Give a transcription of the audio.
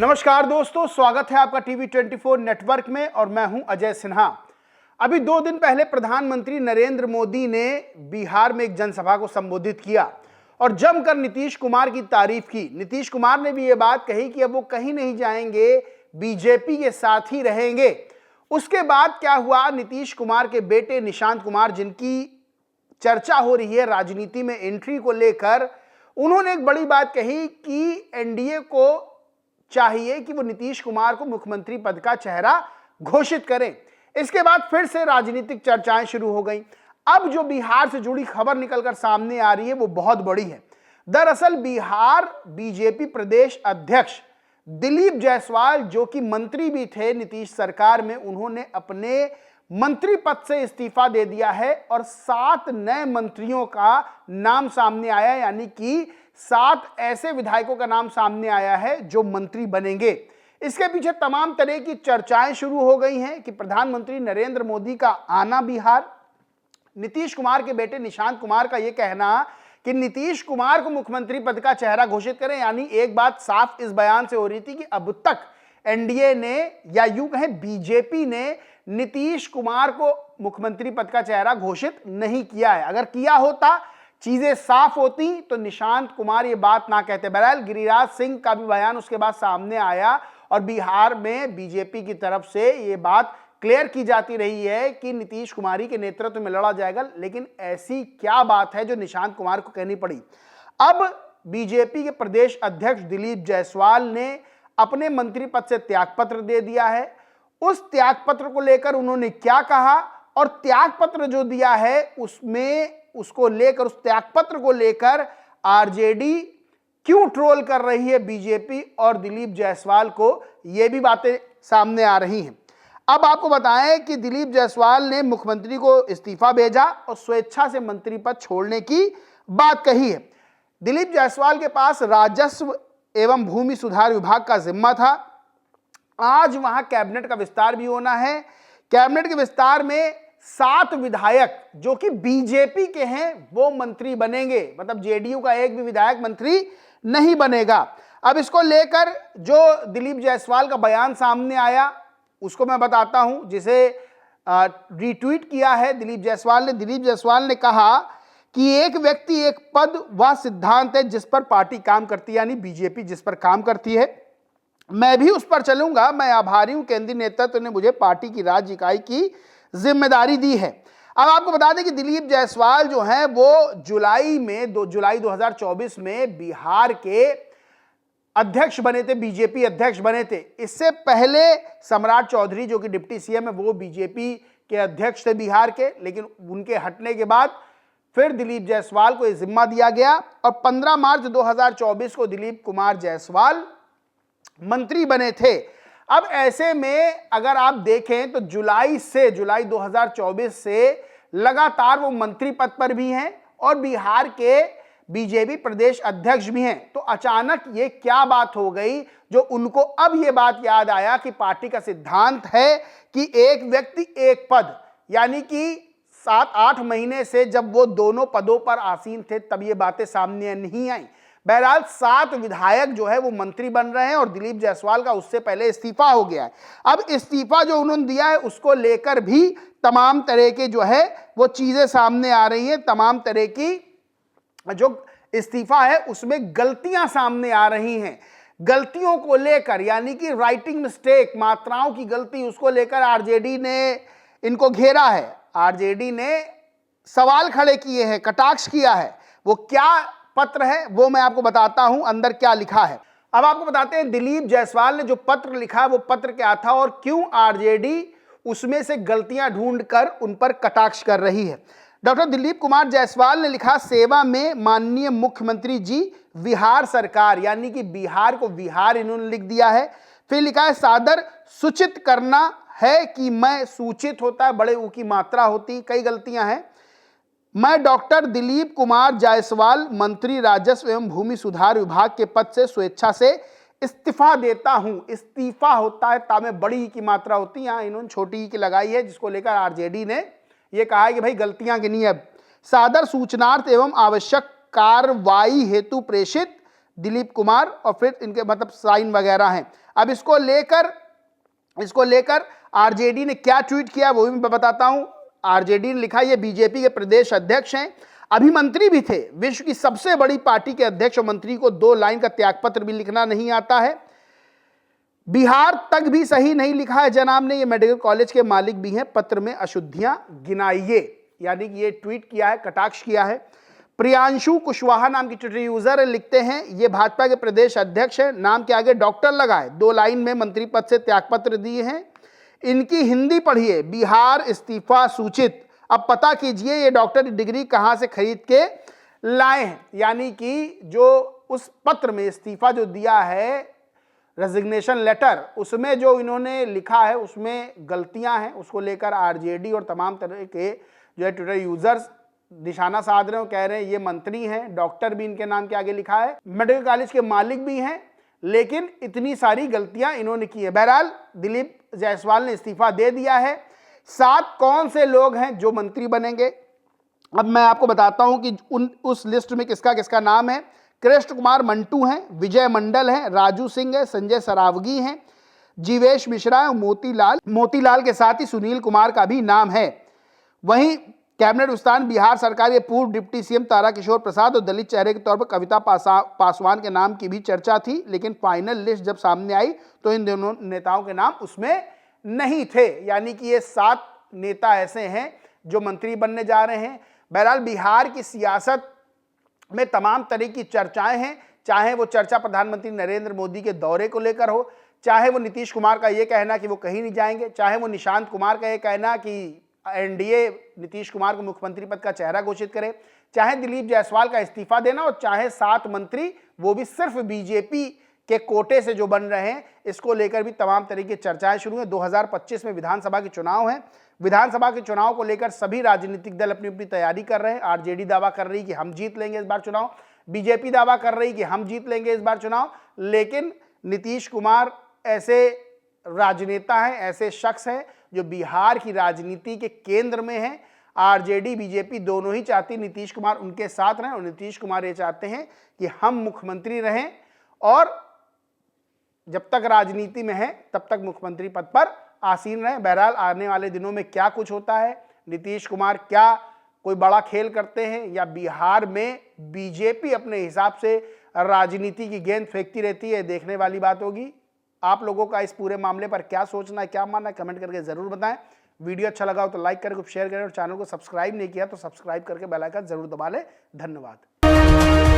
नमस्कार दोस्तों, स्वागत है आपका टीवी 24 नेटवर्क में और मैं हूं अजय सिन्हा। अभी 2 दिन पहले प्रधानमंत्री नरेंद्र मोदी ने बिहार में एक जनसभा को संबोधित किया और जमकर नीतीश कुमार की तारीफ की। नीतीश कुमार ने भी ये बात कही कि अब वो कहीं नहीं जाएंगे, बीजेपी के साथ ही रहेंगे। उसके बाद क्या हुआ, नीतीश कुमार के बेटे निशांत कुमार, जिनकी चर्चा हो रही है राजनीति में एंट्री को लेकर, उन्होंने एक बड़ी बात कही कि एनडीए को चाहिए कि वो नीतीश कुमार को मुख्यमंत्री पद का चेहरा घोषित करें। इसके बाद फिर से राजनीतिक चर्चाएं शुरू हो गई। अब जो बिहार से जुड़ी खबर निकलकर सामने आ रही है वो बहुत बड़ी है। दरअसल बिहार बीजेपी प्रदेश अध्यक्ष दिलीप जायसवाल, जो कि मंत्री भी थे नीतीश सरकार में, उन्होंने अपने मंत्री पद से इस्तीफा दे दिया है और 7 नए मंत्रियों का नाम सामने आया, यानी कि 7 ऐसे विधायकों का नाम सामने आया है जो मंत्री बनेंगे। इसके पीछे तमाम तरह की चर्चाएं शुरू हो गई हैं कि प्रधानमंत्री नरेंद्र मोदी का आना बिहार, नीतीश कुमार के बेटे निशांत कुमार का यह कहना कि नीतीश कुमार को मुख्यमंत्री पद का चेहरा घोषित करें। यानी एक बात साफ इस बयान से हो रही थी कि अब तक एनडीए ने, या यूं कहें बीजेपी ने, नीतीश कुमार को मुख्यमंत्री पद का चेहरा घोषित नहीं किया है। अगर किया होता, चीजें साफ होती, तो निशांत कुमार ये बात ना कहते। बहरहाल गिरिराज सिंह का भी बयान उसके बाद सामने आया और बिहार में बीजेपी की तरफ से ये बात क्लियर की जाती रही है कि नीतीश कुमार के नेतृत्व में लड़ा जाएगा। लेकिन ऐसी क्या बात है जो निशांत कुमार को कहनी पड़ी? अब बीजेपी के प्रदेश अध्यक्ष दिलीप जायसवाल ने अपने मंत्री पद से त्यागपत्र दे दिया है। उस त्यागपत्र को लेकर उन्होंने क्या कहा और त्यागपत्र जो दिया है उसमें, उसको लेकर, उस त्यागपत्र को लेकर आरजेडी क्यों ट्रोल कर रही है बीजेपी और दिलीप जायसवाल को, ये भी बातें सामने आ रही हैं। अब आपको बताएं कि दिलीप जायसवाल ने मुख्यमंत्री को इस्तीफा भेजा और स्वेच्छा से मंत्री पद छोड़ने की बात कही है। दिलीप जायसवाल के पास राजस्व एवं भूमि सुधार विभाग का जिम्मा था। आज वहां कैबिनेट का विस्तार भी होना है। कैबिनेट के विस्तार में 7 विधायक जो कि बीजेपी के हैं वो मंत्री बनेंगे, मतलब जेडीयू का एक भी विधायक मंत्री नहीं बनेगा। अब इसको लेकर जो दिलीप जायसवाल का बयान सामने आया उसको मैं बताता हूं, जिसे रीट्वीट किया है दिलीप जायसवाल ने। दिलीप जायसवाल ने कहा कि एक व्यक्ति एक पद व सिद्धांत है जिस पर पार्टी काम करती है, यानी बीजेपी जिस पर काम करती है, मैं भी उस पर चलूंगा। मैं आभारी हूं, केंद्रीय नेतृत्व ने मुझे पार्टी की राज्य इकाई की जिम्मेदारी दी है। अब आपको बता दें कि दिलीप जायसवाल जो हैं वो जुलाई 2024 में बिहार के अध्यक्ष बने थे, बीजेपी अध्यक्ष बने थे। इससे पहले सम्राट चौधरी जो कि डिप्टी सीएम है, वो बीजेपी के अध्यक्ष थे बिहार के, लेकिन उनके हटने के बाद फिर दिलीप जायसवाल को यह जिम्मा दिया गया और 15 मार्च 2024 को दिलीप कुमार जायसवाल मंत्री बने थे। अब ऐसे में अगर आप देखें तो जुलाई 2024 से लगातार वो मंत्री पद पर भी हैं और बिहार के बीजेपी प्रदेश अध्यक्ष भी हैं। तो अचानक ये क्या बात हो गई जो उनको अब ये बात याद आया कि पार्टी का सिद्धांत है कि एक व्यक्ति एक पद, यानी कि 7-8 महीने से जब वो दोनों पदों पर आसीन थे तब ये बातें सामने नहीं आई। बहरहाल 7 विधायक जो है वो मंत्री बन रहे हैं और दिलीप जायसवाल का उससे पहले इस्तीफा हो गया है। अब इस्तीफा जो उन्होंने दिया है उसको लेकर भी तमाम तरह के जो है वो चीजें सामने आ रही हैं। तमाम तरह की जो इस्तीफा है उसमें गलतियां सामने आ रही हैं। गलतियों को लेकर, यानी कि राइटिंग मिस्टेक, मात्राओं की गलती, उसको लेकर आरजेडी ने इनको घेरा है। आरजेडी ने सवाल खड़े किए हैं, कटाक्ष किया है। वो क्या पत्र है वो मैं आपको बताता हूं, अंदर क्या लिखा है। अब आपको बताते हैं दिलीप जायसवाल ने जो पत्र लिखा वो पत्र क्या था और क्यों आरजेडी उसमें से गलतियां ढूंढकर उन पर कटाक्ष कर रही है। डॉक्टर दिलीप कुमार जायसवाल ने लिखा, सेवा में माननीय मुख्यमंत्री जी, बिहार सरकार, यानी कि बिहार को विहार इन्होंने लिख दिया है। फिर लिखा है, सादर सूचित करना है कि मैं, सूचित होता है, बड़े ऊ की मात्रा होती, कई गलतियां हैं। मैं डॉक्टर दिलीप कुमार जायसवाल मंत्री राजस्व एवं भूमि सुधार विभाग के पद से स्वेच्छा से इस्तीफा देता हूं। इस्तीफा होता है ता में बड़ी की मात्रा होती है, यहां इन्होंने छोटी की लगाई है, जिसको लेकर आरजेडी ने यह कहा है कि भाई गलतियां गिनी। अब सादर सूचनार्थ एवं आवश्यक कार्रवाई हेतु प्रेषित दिलीप कुमार और फिर इनके मतलब साइन वगैरह हैं। अब इसको लेकर आरजेडी ने क्या ट्वीट किया वो भी मैं बताता हूं। आरजेडी ने लिखा, ये बीजेपी के प्रदेश अध्यक्ष हैं, अभी मंत्री भी थे, विश्व की सबसे बड़ी पार्टी के अध्यक्ष और मंत्री को 2 लाइन का त्यागपत्र भी लिखना नहीं आता है। बिहार तक भी सही नहीं लिखा है जनाब ने, ये मेडिकल कॉलेज के मालिक भी हैं, पत्र में अशुद्धियां गिनाइए, यानी कि ये ट्वीट किया है, कटाक्ष किया है। प्रियांशु कुशवाहा नाम की ट्विटर यूजर लिखते हैं, ये भाजपा के प्रदेश अध्यक्ष है, नाम के आगे डॉक्टर लगाए, 2 लाइन में मंत्री पद से त्यागपत्र दिए हैं। इनकी हिंदी पढ़िए, बिहार इस्तीफा सूचित, अब पता कीजिए ये डॉक्टर की डिग्री कहां से खरीद के लाए हैं। यानी कि जो उस पत्र में इस्तीफा जो दिया है, रेजिग्नेशन लेटर, उसमें जो इन्होंने लिखा है उसमें गलतियां हैं, उसको लेकर आरजेडी और तमाम तरह के जो है ट्विटर यूजर्स निशाना साध रहे हो, कह रहे हैं ये मंत्री हैं, डॉक्टर भी इनके नाम के आगे लिखा है, मेडिकल कॉलेज के मालिक भी हैं, लेकिन इतनी सारी गलतियां इन्होंने की है। बहरहाल दिलीप जायसवाल ने इस्तीफा दे दिया है। 7 कौन से लोग हैं जो मंत्री बनेंगे, अब मैं आपको बताता हूं कि उस लिस्ट में किसका किसका नाम है। कृष्ण कुमार मंटू हैं, विजय मंडल हैं, राजू सिंह है, संजय सरावगी हैं, जीवेश मिश्रा है, मोतीलाल के साथ ही सुनील कुमार का भी नाम है। वहीं कैबिनेट विस्तार बिहार सरकार के पूर्व डिप्टी सीएम ताराकिशोर प्रसाद और दलित चेहरे के तौर पर कविता पासवान के नाम की भी चर्चा थी, लेकिन फाइनल लिस्ट जब सामने आई तो इन दोनों नेताओं के नाम उसमें नहीं थे। यानी कि ये 7 नेता ऐसे हैं जो मंत्री बनने जा रहे हैं। बहरहाल बिहार की सियासत में तमाम तरह की चर्चाएं हैं, चाहे वो चर्चा प्रधानमंत्री नरेंद्र मोदी के दौरे को लेकर हो, चाहे वो नीतीश कुमार का ये कहना कि वो कहीं नहीं जाएंगे, चाहे वो निशांत कुमार का ये कहना कि एनडीए नीतीश कुमार को मुख्यमंत्री पद का चेहरा घोषित करे, चाहे दिलीप जायसवाल का इस्तीफा देना और चाहे 7 मंत्री वो भी सिर्फ बीजेपी के कोटे से जो बन रहे हैं, इसको लेकर भी तमाम तरह की चर्चाएं शुरू हैं। 2025 में विधानसभा के चुनाव हैं। विधानसभा के चुनाव को लेकर सभी राजनीतिक दल अपनी अपनी तैयारी कर रहे हैं। आरजेडी दावा कर रही कि हम जीत लेंगे इस बार चुनाव, बीजेपी दावा कर रही कि हम जीत लेंगे इस बार चुनाव, लेकिन नीतीश कुमार ऐसे राजनेता हैं, ऐसे शख्स हैं जो बिहार की राजनीति के केंद्र में हैं। आरजेडी बीजेपी दोनों ही चाहती नीतीश कुमार उनके साथ रहें और नीतीश कुमार ये चाहते हैं कि हम मुख्यमंत्री रहें और जब तक राजनीति में है तब तक मुख्यमंत्री पद पर आसीन रहें। बहरहाल आने वाले दिनों में क्या कुछ होता है, नीतीश कुमार क्या कोई बड़ा खेल करते हैं या बिहार में बीजेपी अपने हिसाब से राजनीति की गेंद फेंकती रहती है, देखने वाली बात होगी। आप लोगों का इस पूरे मामले पर क्या सोचना है, क्या मानना है, कमेंट करके जरूर बताएं। वीडियो अच्छा लगा हो तो लाइक करें, शेयर करें और चैनल को सब्सक्राइब नहीं किया तो सब्सक्राइब करके बेल आइकन जरूर दबा लें। धन्यवाद।